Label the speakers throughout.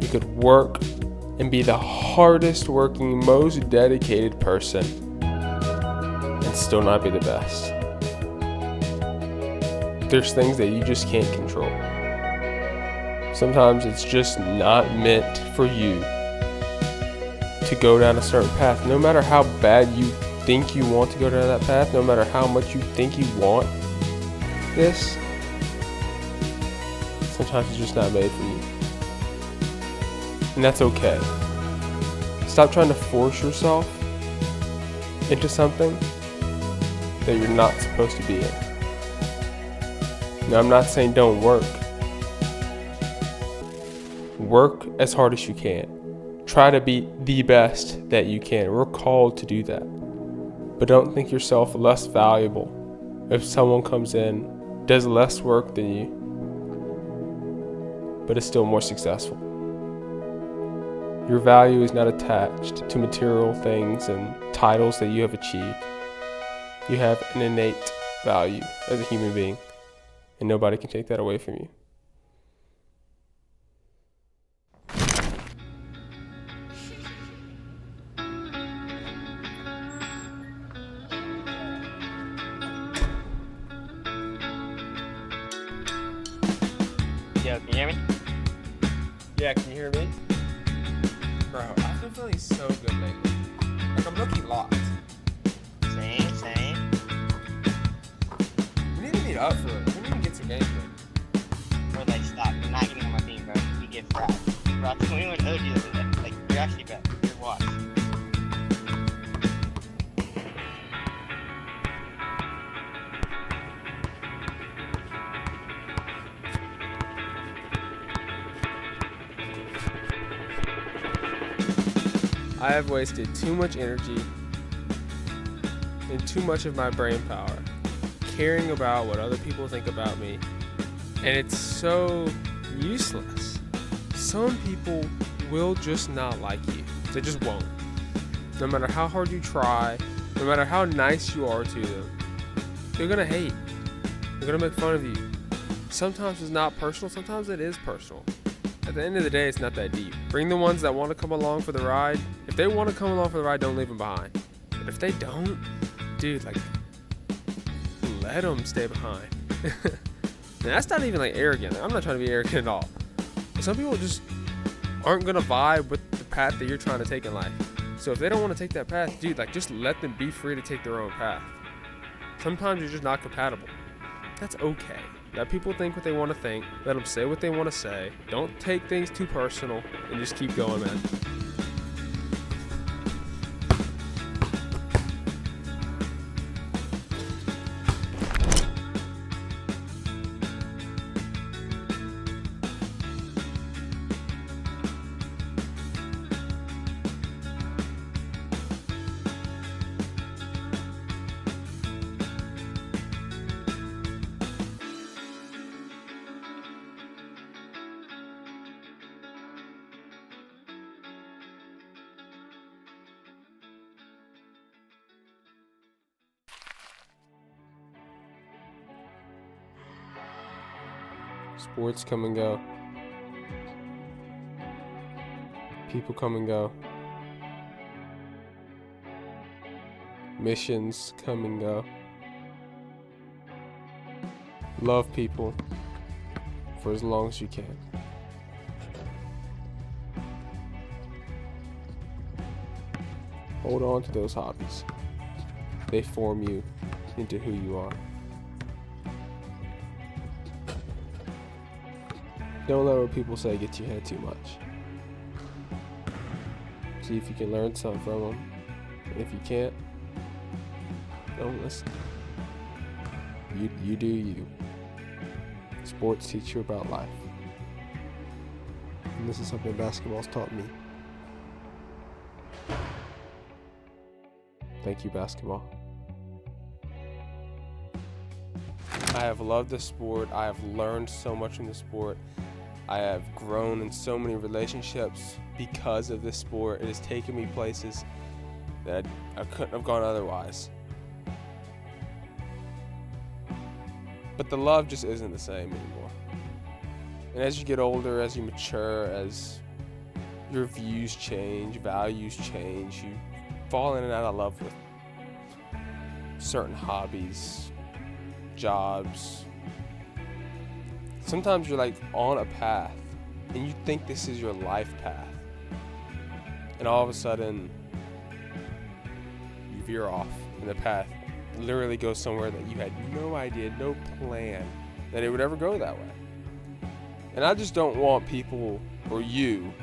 Speaker 1: could work and be the hardest working, most dedicated person and still not be the best. There's things that you just can't control. Sometimes it's just not meant for you to go down a certain path. No matter how bad you think you want to go down that path, no matter how much you think you want this, sometimes it's just not made for you. And that's okay. Stop trying to force yourself into something that you're not supposed to be in. Now, I'm not saying don't work. Work as hard as you can. Try to be the best that you can. We're called to do that. But don't think yourself less valuable if someone comes in, does less work than you, but is still more successful. Your value is not attached to material things and titles that you have achieved. You have an innate value as a human being, and nobody can take that away from you.
Speaker 2: Yo, can you hear me?
Speaker 1: Yeah, can you hear me? Bro, I've been feeling so good lately. Like, I'm looking lost.
Speaker 2: Same.
Speaker 1: We need to meet up for it. We need to get some games in.
Speaker 2: Or like, stop. You're not getting on my team, bro. We get fried. Bro, I told you what OG the other day. Like, you're actually better. You're watch.
Speaker 1: I have wasted too much energy and too much of my brain power caring about what other people think about me, and it's so useless. Some people will just not like you. They just won't. No matter how hard you try, no matter how nice you are to them, they're gonna hate. They're gonna make fun of you. Sometimes it's not personal, sometimes it is personal. At the end of the day, it's not that deep. Bring the ones that want to come along for the ride. If they want to come along for the ride, don't leave them behind. But if they don't, dude, like, let them stay behind. And that's not even like arrogant. I'm not trying to be arrogant at all. But some people just aren't gonna vibe with the path that you're trying to take in life. So if they don't want to take that path, dude, like, just let them be free to take their own path. Sometimes you're just not compatible. That's okay. Let people think what they want to think. Let them say what they want to say. Don't take things too personal and just keep going, man. Sports come and go. People come and go. Missions come and go. Love people for as long as you can. Hold on to those hobbies. They form you into who you are. Don't let what people say get to your head too much. See if you can learn something from them. And if you can't, don't listen. You do you. Sports teach you about life. And this is something basketball's taught me. Thank you, basketball. I have loved the sport. I have learned so much from the sport. I have grown in so many relationships because of this sport. It has taken me places that I couldn't have gone otherwise. But the love just isn't the same anymore. And as you get older, as you mature, as your views change, values change. You fall in and out of love with certain hobbies, jobs. Sometimes you're like on a path and you think this is your life path. And all of a sudden, you veer off and the path literally goes somewhere that you had no idea, no plan that it would ever go that way. And I just don't want people or you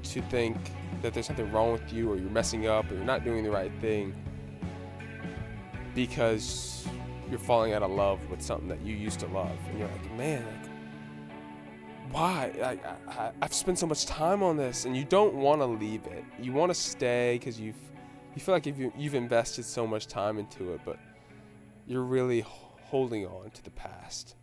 Speaker 1: to think that there's something wrong with you, or you're messing up, or you're not doing the right thing because you're falling out of love with something that you used to love. And you're like, man, like, why? I've spent so much time on this, and you don't want to leave it. You want to stay because you feel like you've invested so much time into it, but you're really holding on to the past.